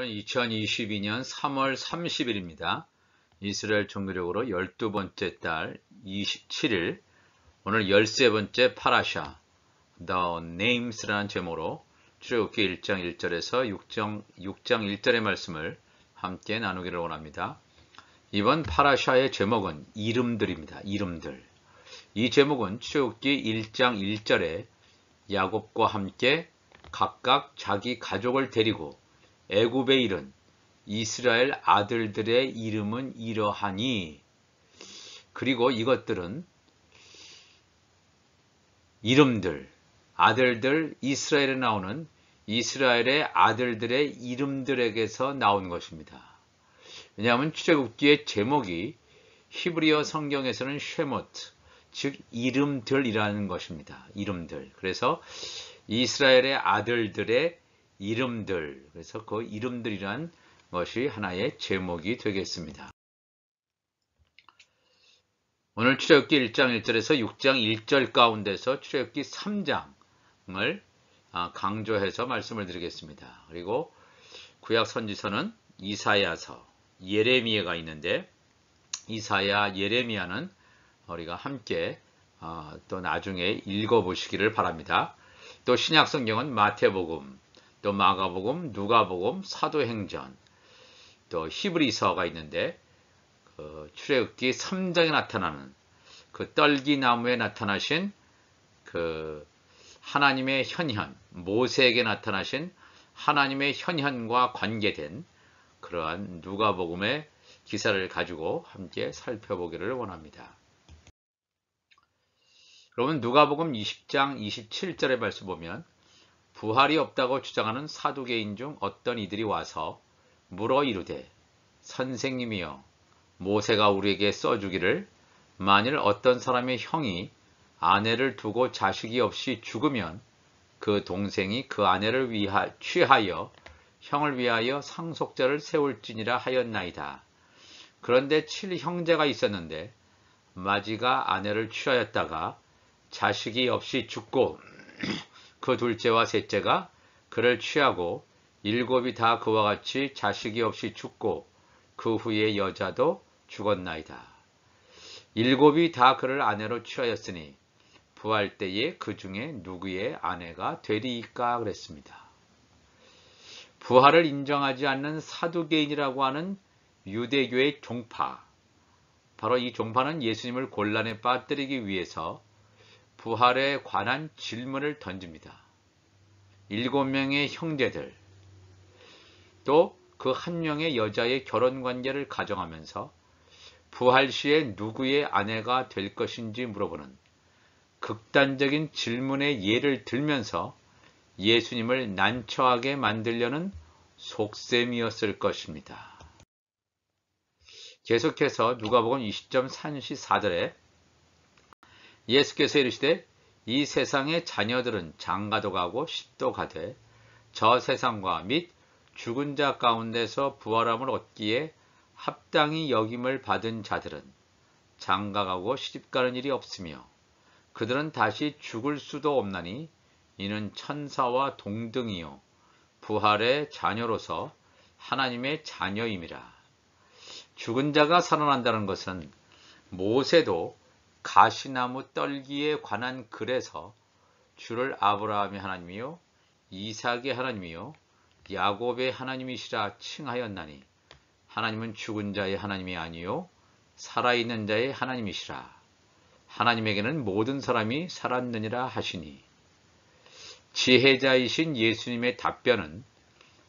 오늘은 2022년 3월 30일입니다. 이스라엘 종교력으로 12번째 달 27일, 오늘 13번째 파라샤, The Names라는 제목으로 출애굽기 1장 1절에서 6장 1절의 말씀을 함께 나누기를 원합니다. 이번 파라샤의 제목은 이름들입니다. 이름들. 이 제목은 출애굽기 1장 1절에 야곱과 함께 각각 자기 가족을 데리고 애굽에 이른 이스라엘 아들들의 이름은 이러하니, 그리고 이것들은 이름들, 아들들, 이스라엘에 나오는 이스라엘의 아들들의 이름들에게서 나온 것입니다. 왜냐하면 출애굽기의 제목이 히브리어 성경에서는 쉐모트, 즉 이름들이라는 것입니다. 이름들. 그래서 이스라엘의 아들들의 이름들, 그래서 그 이름들이란 것이 하나의 제목이 되겠습니다. 오늘 출애굽기 1장 1절에서 6장 1절 가운데서 출애굽기 3장을 강조해서 말씀을 드리겠습니다. 그리고 구약 선지서는 이사야서, 예레미야가 있는데, 이사야, 예레미야는 우리가 함께 또 나중에 읽어보시기를 바랍니다. 또 신약 성경은 마태복음, 또 마가복음, 누가복음, 사도행전, 또 히브리서가 있는데, 출애굽기 3장에 나타나는 그 떨기나무에 나타나신 그 하나님의 현현, 모세에게 나타나신 하나님의 현현과 관계된 그러한 누가복음의 기사를 가지고 함께 살펴보기를 원합니다. 여러분, 누가복음 20장 27절의 말씀 보면, 부활이 없다고 주장하는 사두개인 중 어떤 이들이 와서 물어 이르되, 선생님이여, 모세가 우리에게 써주기를 만일 어떤 사람의 형이 아내를 두고 자식이 없이 죽으면 그 동생이 그 아내를 취하여 형을 위하여 상속자를 세울지니라 하였나이다. 그런데 7형제가 있었는데 마지가 아내를 취하였다가 자식이 없이 죽고 그 둘째와 셋째가 그를 취하고 7이 다 그와 같이 자식이 없이 죽고 그 후에 여자도 죽었나이다. 7이 다 그를 아내로 취하였으니 부활 때에 그 중에 누구의 아내가 되리이까 그랬습니다. 부활을 인정하지 않는 사두개인이라고 하는 유대교의 종파, 바로 이 종파는 예수님을 곤란에 빠뜨리기 위해서 부활에 관한 질문을 던집니다. 7명의 형제들, 또 그 한 명의 여자의 결혼관계를 가정하면서 부활 시에 누구의 아내가 될 것인지 물어보는 극단적인 질문의 예를 들면서 예수님을 난처하게 만들려는 속셈이었을 것입니다. 계속해서 누가복음 20장 34절에 예수께서 이르시되, 이 세상의 자녀들은 장가도 가고 시도 가되 저 세상과 및 죽은 자 가운데서 부활함을 얻기에 합당히 여김을 받은 자들은 장가가고 시집가는 일이 없으며 그들은 다시 죽을 수도 없나니 이는 천사와 동등이요 부활의 자녀로서 하나님의 자녀임이라. 죽은 자가 살아난다는 것은 모세도 가시나무 떨기에 관한 글에서 주를 아브라함의 하나님이요 이삭의 하나님이요 야곱의 하나님이시라 칭하였나니 하나님은 죽은 자의 하나님이 아니요 살아있는 자의 하나님이시라. 하나님에게는 모든 사람이 살았느니라 하시니, 지혜자이신 예수님의 답변은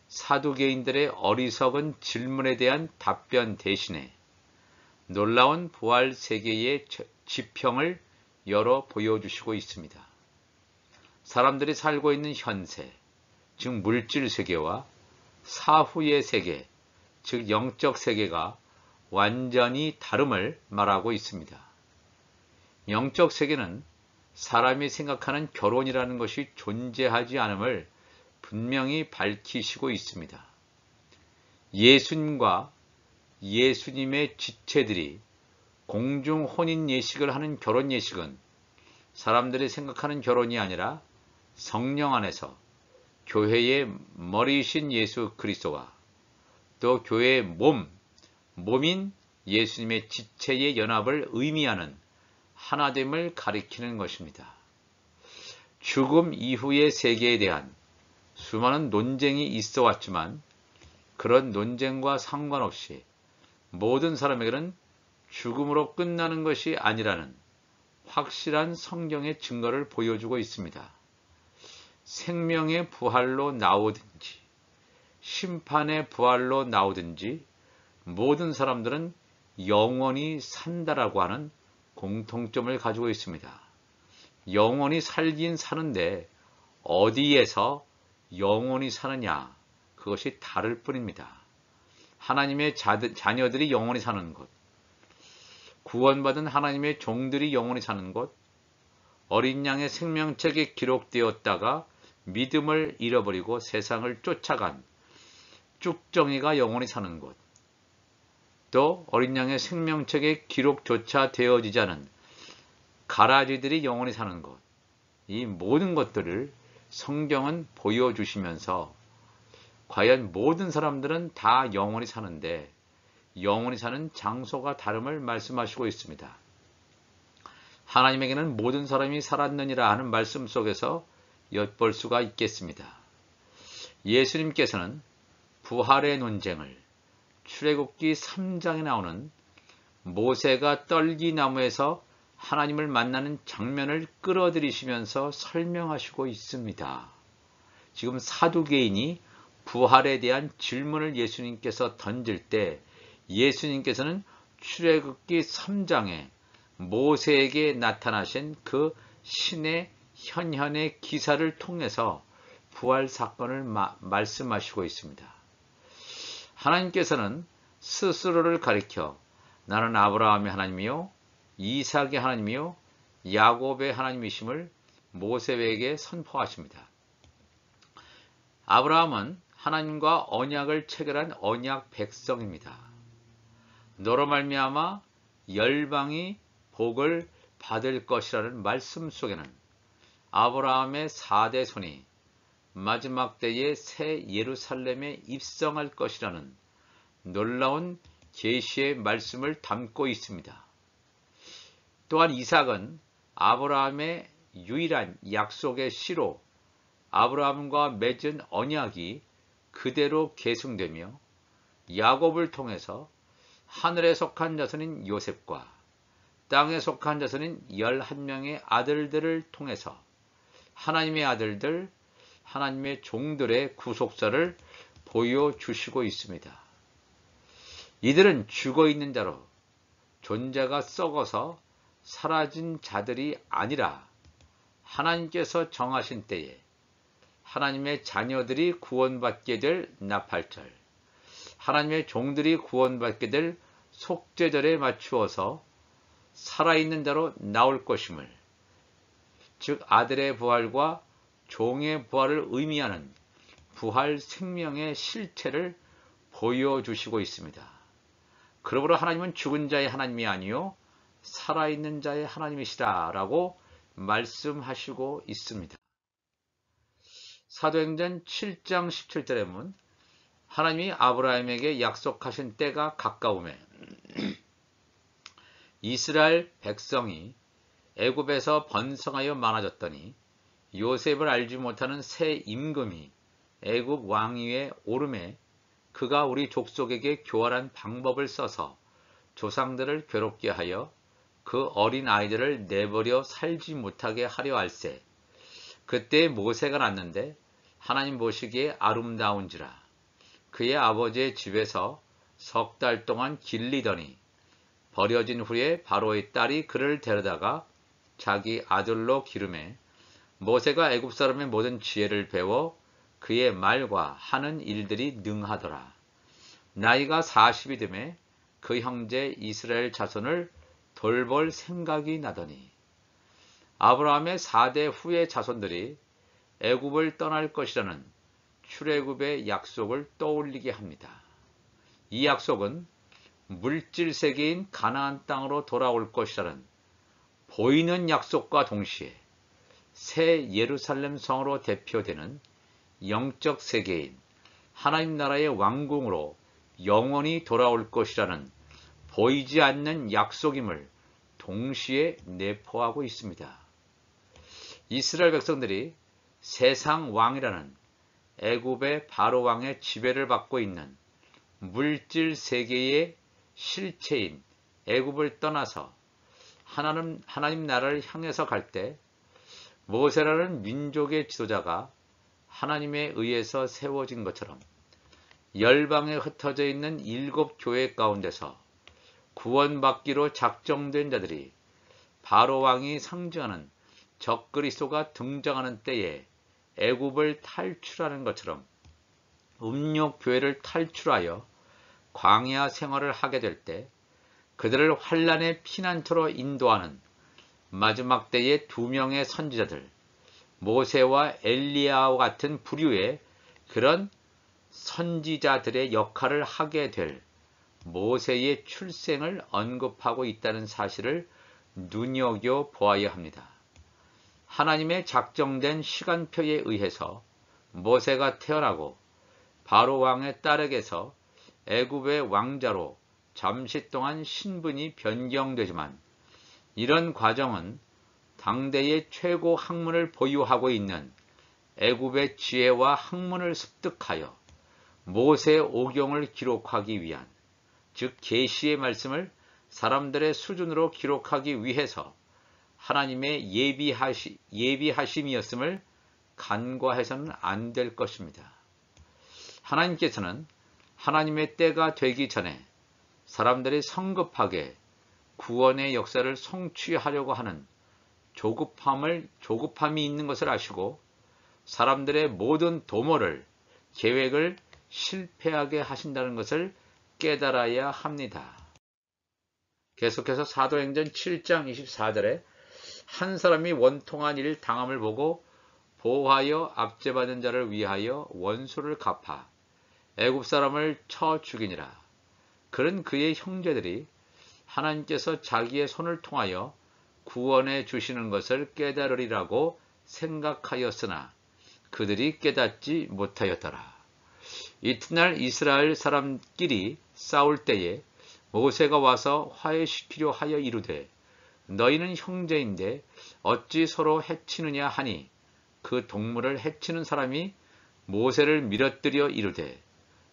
사두개인들의 어리석은 질문에 대한 답변 대신에 놀라운 부활 세계의 지평을 열어 보여주시고 있습니다. 사람들이 살고 있는 현세, 즉 물질 세계와 사후의 세계, 즉 영적 세계가 완전히 다름을 말하고 있습니다. 영적 세계는 사람이 생각하는 결혼이라는 것이 존재하지 않음을 분명히 밝히시고 있습니다. 예수님과 예수님의 지체들이 공중 혼인 예식을 하는 결혼 예식은 사람들이 생각하는 결혼이 아니라 성령 안에서 교회의 머리이신 예수 그리스도와 또 교회의 몸인 예수님의 지체의 연합을 의미하는 하나됨을 가리키는 것입니다. 죽음 이후의 세계에 대한 수많은 논쟁이 있어 왔지만 그런 논쟁과 상관없이 모든 사람에게는 죽음으로 끝나는 것이 아니라는 확실한 성경의 증거를 보여주고 있습니다. 생명의 부활로 나오든지 심판의 부활로 나오든지 모든 사람들은 영원히 산다라고 하는 공통점을 가지고 있습니다. 영원히 살긴 사는데 어디에서 영원히 사느냐, 그것이 다를 뿐입니다. 하나님의 자녀들이 영원히 사는 곳, 구원받은 하나님의 종들이 영원히 사는 곳, 어린 양의 생명책에 기록되었다가 믿음을 잃어버리고 세상을 쫓아간 쭉정이가 영원히 사는 곳, 또 어린 양의 생명책에 기록조차 되어지지 않은 가라지들이 영원히 사는 곳, 이 모든 것들을 성경은 보여주시면서 과연 모든 사람들은 다 영원히 사는데 영원히 사는 장소가 다름을 말씀하시고 있습니다. 하나님에게는 모든 사람이 살았느니라 하는 말씀 속에서 엿볼 수가 있겠습니다. 예수님께서는 부활의 논쟁을 출애굽기 3장에 나오는 모세가 떨기나무에서 하나님을 만나는 장면을 끌어들이시면서 설명하시고 있습니다. 지금 사두개인이 부활에 대한 질문을 예수님께서 던질 때 예수님께서는 출애굽기 3장에 모세에게 나타나신 그 신의 현현의 기사를 통해서 부활 사건을 말씀하시고 있습니다. 하나님께서는 스스로를 가리켜 나는 아브라함의 하나님이요 이삭의 하나님이요 야곱의 하나님이심을 모세에게 선포하십니다. 아브라함은 하나님과 언약을 체결한 언약 백성입니다. 너로 말미암아 열방이 복을 받을 것이라는 말씀 속에는 아브라함의 4대 손이 마지막 때에 새 예루살렘에 입성할 것이라는 놀라운 계시의 말씀을 담고 있습니다. 또한 이삭은 아브라함의 유일한 약속의 씨로 아브라함과 맺은 언약이 그대로 계승되며 야곱을 통해서 하늘에 속한 자손인 요셉과 땅에 속한 자손인 11명의 아들들을 통해서 하나님의 아들들, 하나님의 종들의 구속사를 보여주시고 있습니다. 이들은 죽어있는 자로 존재가 썩어서 사라진 자들이 아니라 하나님께서 정하신 때에 하나님의 자녀들이 구원받게 될 나팔절, 하나님의 종들이 구원받게 될 속죄절에 맞추어서 살아있는 자로 나올 것임을, 즉 아들의 부활과 종의 부활을 의미하는 부활 생명의 실체를 보여주시고 있습니다. 그러므로 하나님은 죽은 자의 하나님이 아니요 살아있는 자의 하나님이시다 라고 말씀하시고 있습니다. 사도행전 7장 17절에 보면 하나님이 아브라함에게 약속하신 때가 가까우매 이스라엘 백성이 애굽에서 번성하여 많아졌더니 요셉을 알지 못하는 새 임금이 애굽 왕위에 오르매 그가 우리 족속에게 교활한 방법을 써서 조상들을 괴롭게 하여 그 어린 아이들을 내버려 살지 못하게 하려 할세. 그때 모세가 났는데 하나님 보시기에 아름다운지라. 그의 아버지의 집에서 3달 동안 길리더니 버려진 후에 바로의 딸이 그를 데려다가 자기 아들로 기르매 모세가 애굽 사람의 모든 지혜를 배워 그의 말과 하는 일들이 능하더라. 나이가 40이 되매 그 형제 이스라엘 자손을 돌볼 생각이 나더니 아브라함의 4대 후의 자손들이 애굽을 떠날 것이라는 출애굽의 약속을 떠올리게 합니다. 이 약속은 물질 세계인 가나안 땅으로 돌아올 것이라는 보이는 약속과 동시에 새 예루살렘 성으로 대표되는 영적 세계인 하나님 나라의 왕궁으로 영원히 돌아올 것이라는 보이지 않는 약속임을 동시에 내포하고 있습니다. 이스라엘 백성들이 세상 왕이라는 애굽의 바로 왕의 지배를 받고 있는 물질 세계의 실체인 애굽을 떠나서 하나님 나라를 향해서 갈 때 모세라는 민족의 지도자가 하나님에 의해서 세워진 것처럼 열방에 흩어져 있는 7교회 가운데서 구원받기로 작정된 자들이 바로 왕이 상징하는 적그리스도가 등장하는 때에 애굽을 탈출하는 것처럼 음욕교회를 탈출하여 광야 생활을 하게 될 때 그들을 환란의 피난처로 인도하는 마지막 때의 2명의 선지자들 모세와 엘리야와 같은 부류의 그런 선지자들의 역할을 하게 될 모세의 출생을 언급하고 있다는 사실을 눈여겨보아야 합니다. 하나님의 작정된 시간표에 의해서 모세가 태어나고 바로 왕의 딸에게서 애굽의 왕자로 잠시 동안 신분이 변경되지만 이런 과정은 당대의 최고 학문을 보유하고 있는 애굽의 지혜와 학문을 습득하여 모세 오경을 기록하기 위한 즉 계시의 말씀을 사람들의 수준으로 기록하기 위해서 하나님의 예비하심이었음을 간과해서는 안 될 것입니다. 하나님께서는 하나님의 때가 되기 전에 사람들이 성급하게 구원의 역사를 성취하려고 하는 조급함이 있는 것을 아시고 사람들의 모든 도모를 계획을 실패하게 하신다는 것을 깨달아야 합니다. 계속해서 사도행전 7장 24절에 한 사람이 원통한 일 당함을 보고 보호하여 압제받은 자를 위하여 원수를 갚아 애굽 사람을 쳐 죽이니라. 그런 그의 형제들이 하나님께서 자기의 손을 통하여 구원해 주시는 것을 깨달으리라고 생각하였으나 그들이 깨닫지 못하였더라. 이튿날 이스라엘 사람끼리 싸울 때에 모세가 와서 화해시키려 하여 이르되 너희는 형제인데 어찌 서로 해치느냐 하니 그 동물을 해치는 사람이 모세를 밀어뜨려 이르되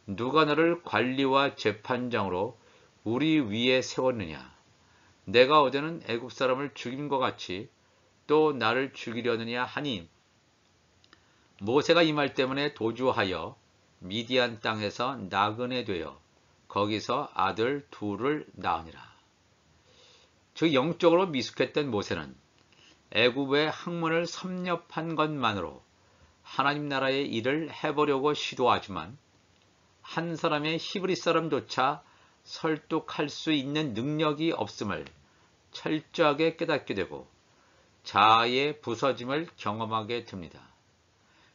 누가 너를 관리와 재판장으로 우리 위에 세웠느냐 내가 어제는 애굽 사람을 죽인 것 같이 또 나를 죽이려느냐 하니 모세가 이 말 때문에 도주하여 미디안 땅에서 나그네 되어 거기서 아들 둘을 낳으니라. 즉 영적으로 미숙했던 모세는 애굽의 학문을 섭렵한 것만으로 하나님 나라의 일을 해보려고 시도하지만 한 사람의 히브리 사람조차 설득할 수 있는 능력이 없음을 철저하게 깨닫게 되고 자아의 부서짐을 경험하게 됩니다.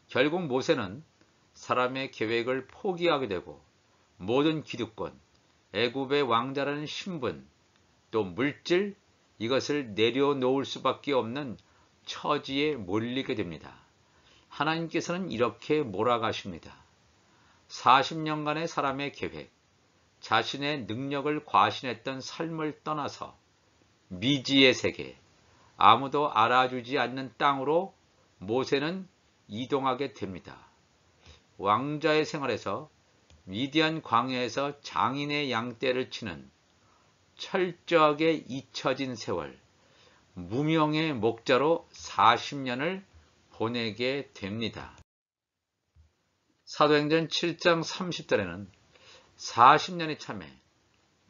결국 모세는 사람의 계획을 포기하게 되고 모든 기득권, 애굽의 왕자라는 신분, 또 물질, 이것을 내려놓을 수밖에 없는 처지에 몰리게 됩니다. 하나님께서는 이렇게 몰아가십니다. 40년간의 사람의 계획, 자신의 능력을 과신했던 삶을 떠나서 미지의 세계, 아무도 알아주지 않는 땅으로 모세는 이동하게 됩니다. 왕자의 생활에서 미디안 광야에서 장인의 양떼를 치는 철저하게 잊혀진 세월, 무명의 목자로 40년을 보내게 됩니다. 사도행전 7장 30절에는 40년이 참에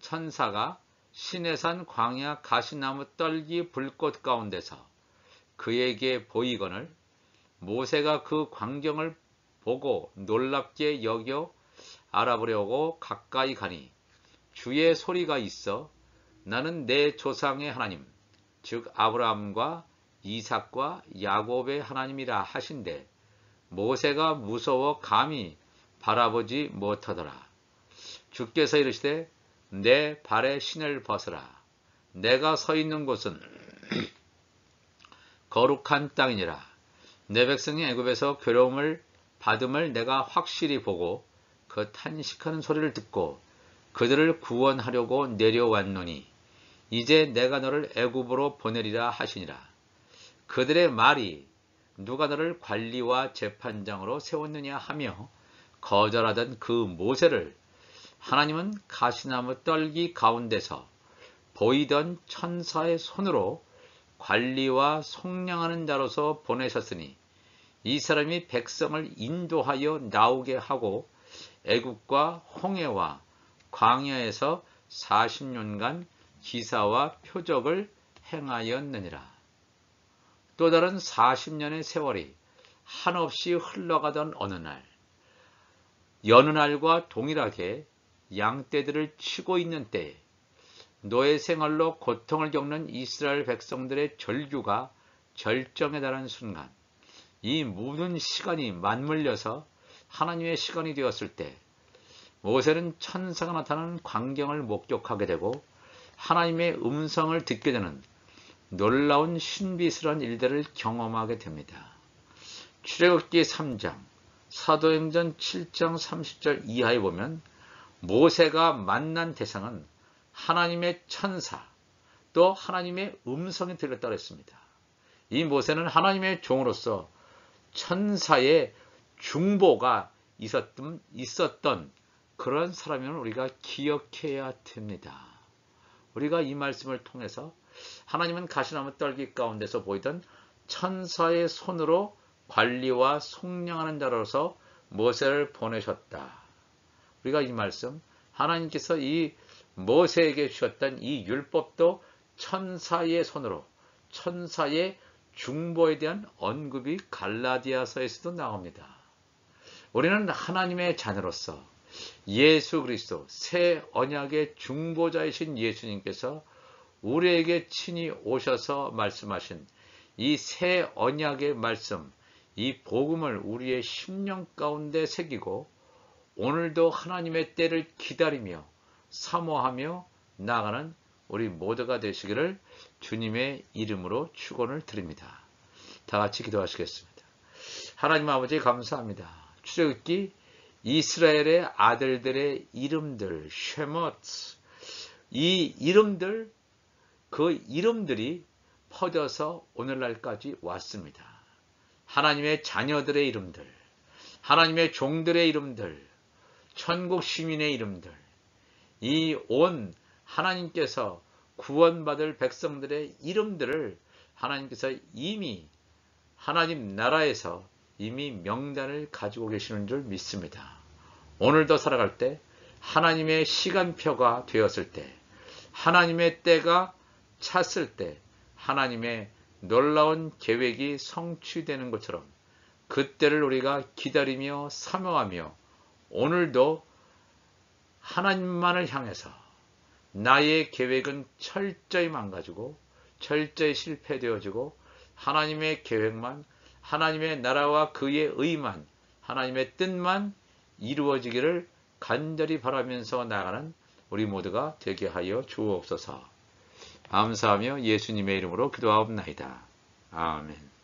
천사가 시내산 광야 가시나무 떨기 불꽃 가운데서 그에게 보이거늘 모세가 그 광경을 보고 놀랍게 여겨 알아보려고 가까이 가니 주의 소리가 있어 나는 내 조상의 하나님 즉 아브라함과 이삭과 야곱의 하나님이라 하신대 모세가 무서워 감히 바라보지 못하더라. 주께서 이르시되 내 발에 신을 벗으라. 내가 서 있는 곳은 거룩한 땅이니라. 내 백성이 애굽에서 괴로움을 받음을 내가 확실히 보고 그 탄식하는 소리를 듣고 그들을 구원하려고 내려왔노니 이제 내가 너를 애굽으로 보내리라 하시니라. 그들의 말이 누가 너를 관리와 재판장으로 세웠느냐 하며 거절하던 그 모세를 하나님은 가시나무 떨기 가운데서 보이던 천사의 손으로 관리와 속량하는 자로서 보내셨으니 이 사람이 백성을 인도하여 나오게 하고 애굽과 홍해와 광야에서 40년간 기사와 표적을 행하였느니라. 또 다른 40년의 세월이 한없이 흘러가던 어느 날, 여느 날과 동일하게 양떼들을 치고 있는 때에 노예 생활로 고통을 겪는 이스라엘 백성들의 절규가 절정에 달한 순간, 이 모든 시간이 맞물려서 하나님의 시간이 되었을 때 모세는 천사가 나타나는 광경을 목격하게 되고 하나님의 음성을 듣게 되는 놀라운 신비스러운 일들을 경험하게 됩니다. 출애굽기 3장, 사도행전 7장 30절 이하에 보면 모세가 만난 대상은 하나님의 천사, 또 하나님의 음성이 들렸다고 했습니다. 이 모세는 하나님의 종으로서 천사의 중보가 있었던 그런 사람임을 우리가 기억해야 됩니다. 우리가 이 말씀을 통해서 하나님은 가시나무 떨기 가운데서 보이던 천사의 손으로 관리와 속량하는 자로서 모세를 보내셨다. 우리가 이 말씀, 하나님께서 이 모세에게 주셨던 이 율법도 천사의 손으로, 천사의 중보에 대한 언급이 갈라디아서에서도 나옵니다. 우리는 하나님의 자녀로서 예수 그리스도 새 언약의 중보자이신 예수님께서 우리에게 친히 오셔서 말씀하신 이 새 언약의 말씀, 이 복음을 우리의 심령 가운데 새기고 오늘도 하나님의 때를 기다리며 사모하며 나아가는 우리 모두가 되시기를 주님의 이름으로 축원을 드립니다. 다 같이 기도하시겠습니다. 하나님 아버지 감사합니다. 출애굽기 이스라엘의 아들들의 이름들, 쉐못, 이 이름들, 그 이름들이 퍼져서 오늘날까지 왔습니다. 하나님의 자녀들의 이름들, 하나님의 종들의 이름들, 천국 시민의 이름들, 이 온 하나님께서 구원받을 백성들의 이름들을 하나님께서 이미 하나님 나라에서 이미 명단을 가지고 계시는 줄 믿습니다. 오늘도 살아갈 때 하나님의 시간표가 되었을 때, 하나님의 때가 찼을 때 하나님의 놀라운 계획이 성취되는 것처럼 그때를 우리가 기다리며 사모하며 오늘도 하나님만을 향해서 나의 계획은 철저히 망가지고 철저히 실패되어지고 하나님의 계획만, 하나님의 나라와 그의 의만, 하나님의 뜻만 이루어지기를 간절히 바라면서 나아가는 우리 모두가 되게 하여 주옵소서. 감사하며 예수님의 이름으로 기도하옵나이다. 아멘.